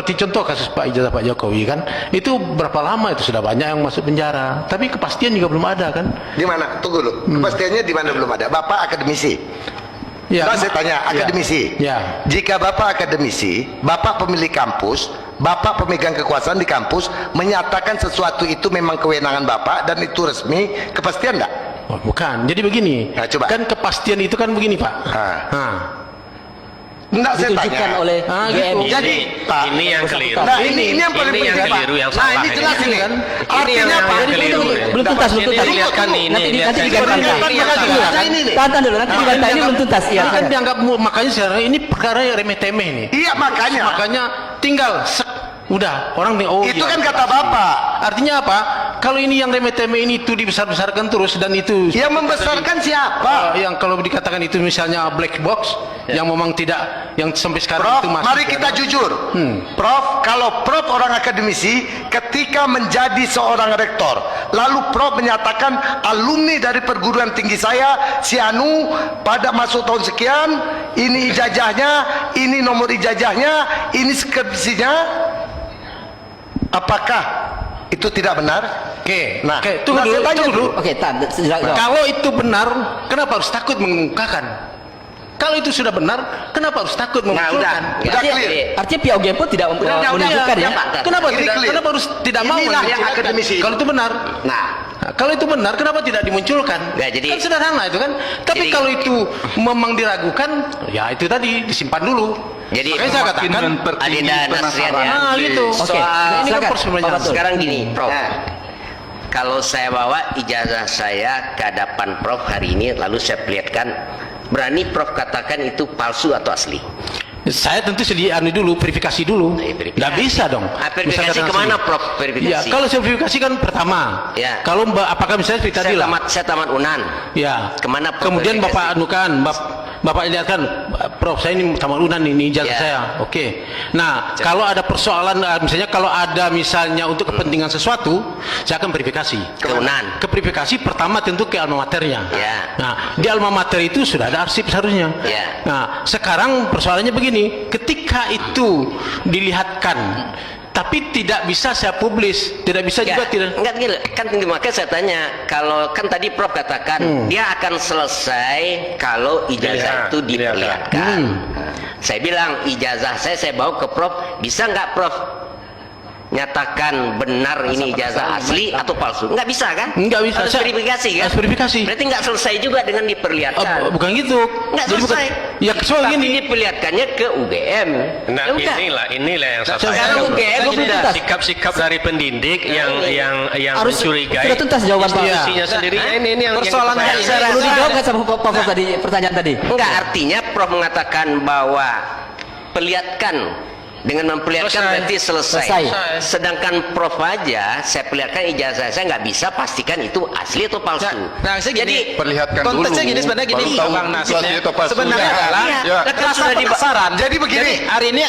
seperti contoh kasus ijazah Pak Jokowi kan, itu berapa lama itu sudah banyak yang masuk penjara, tapi kepastian juga belum ada kan? Di mana? Tunggu dulu. Kepastiannya di mana belum ada? Bapak akademisi. Ya, Nah, saya tanya, akademisi. Ya. Jika Bapak akademisi, Bapak pemilik kampus, Bapak pemegang kekuasaan di kampus, menyatakan sesuatu itu memang kewenangan Bapak dan itu resmi, kepastian enggak? Oh, bukan. Jadi begini. Nah, coba. Kan kepastian itu kan begini, Pak. Enggak, saya Ditunjukkan tanya. oleh Gitu. Jadi, Pak, Ini yang keliru. nah ini yang paling Ini yang penting, Pak. keliru, yang Nah, salah ini jelas ini. ini Kan? Artinya yang apa? keliru. Belum tuntas, belum tuntas. Lihatkan ini, Nanti lihat dibantah. ini yang salah. Nah, ini nih. Tahan dulu, nanti dibantah. Ini belum tuntas. Iya. Kan dianggap makanya sekarang ini perkara yang remeh-temeh nih. Iya, Makanya tinggal udah orang nih, oh itu iya, kan kata Bapak. artinya apa? Kalau ini yang remeh-temeh ini itu dibesar-besarkan terus dan itu Yang membesarkan siapa? yang kalau dikatakan itu misalnya black box yang memang tidak, yang sampai sekarang Prof, itu masih mari kita jujur. Prof, kalau Prof orang akademisi, ketika menjadi seorang rektor, lalu Prof menyatakan alumni dari perguruan tinggi saya, si Anu, pada masuk tahun sekian, ini ijazahnya, ini nomor ijazahnya, ini skripsinya, apakah itu tidak benar? Oke, Nah, tunggu nah, dulu, saya tanya tunggu dulu. Oke, tahan. Jawab. Kalau itu benar, kenapa harus takut mengungkapkan? Kalau itu sudah benar, kenapa harus takut memunculkan? udah clear. Artinya pihak UGM pun tidak menunjukkan ya. Kenapa Ini tidak? clear. Kenapa harus tidak mau Inilah yang memunculkan? akademisi. Kalau itu benar. Nah, Kalau itu benar, kenapa tidak dimunculkan? Nggak, jadi- kan sederhana itu kan. Tapi Jadi- kalau itu memang diragukan, ya itu tadi disimpan dulu. Jadi Makanya saya katakan, Adinda Nasrian ya. nah gitu. Oke, Ini kan silakan. persemuanya. Pak Fatul. Sekarang gini, Prof. Nah. Kalau saya bawa ijazah saya ke hadapan Prof hari ini, lalu saya perlihatkan, berani Prof katakan itu palsu atau asli? Saya tentu dulu, verifikasi dulu. Verifikasi. Nggak bisa dong. Verifikasi Misalkan kemana asli. Prof? Verifikasi. Ya, kalau saya verifikasi kan pertama. Ya. Kalau apakah misalnya seperti tadi lah. Saya tamat Unan. Ya. Kemana Prof Kemudian verifikasi? Bapak anukan, Bapak lihatkan, Prof saya ini tamat Unan ini ijazah Ya. saya. Oke. Nah, kalau ada persoalan, misalnya kalau ada misalnya untuk kepentingan sesuatu, saya akan verifikasi. Ke Unan. Ke verifikasi pertama tentu ke alma maternya. Ya. Nah, di alma mater itu sudah ada arsip seharusnya. Ya. Nah, sekarang persoalannya begini, ketika itu dilihatkan, tapi tidak bisa saya publis, tidak bisa juga tidak. Enggak gila. Kan makanya saya tanya, kalau kan tadi Prof katakan dia akan selesai kalau ijazah itu diperlihatkan. Nah, saya bilang ijazah saya bawa ke Prof, bisa nggak Prof nyatakan benar ini ijazah asli atau palsu? Nggak bisa kan? Nggak bisa. Harus verifikasi kan? Harus verifikasi. Berarti nggak selesai juga dengan diperlihatkan. Bukan gitu. Nggak Jadi selesai. ya soal Tapi gini. diperlihatkannya ke UGM. Nah, Ya udah. inilah yang saya Sekarang sayangkan. UGM sudah. Sikap-sikap dari pendidik yang Harus mencurigai sudah tuntas jawaban Pak. institusinya sendiri. Ini yang Persoalan yang dari saya saya Perlu rasa- dijawab kan sama Pak Prof tadi pertanyaan tadi. Enggak, artinya Prof mengatakan bahwa perlihatkan, dengan memperlihatkan Selesai. berarti selesai. Selesai. Sedangkan Prof aja saya perlihatkan ijazah saya nggak bisa pastikan itu asli atau palsu. Nah, Jadi perlihatkan konteksnya dulu, gini sebenarnya gini baru tahu Bang Nas asli atau palsu. sebenarnya Ya. adalah Iya. Ya. Kan sudah penasaran. Jadi begini. Hari ini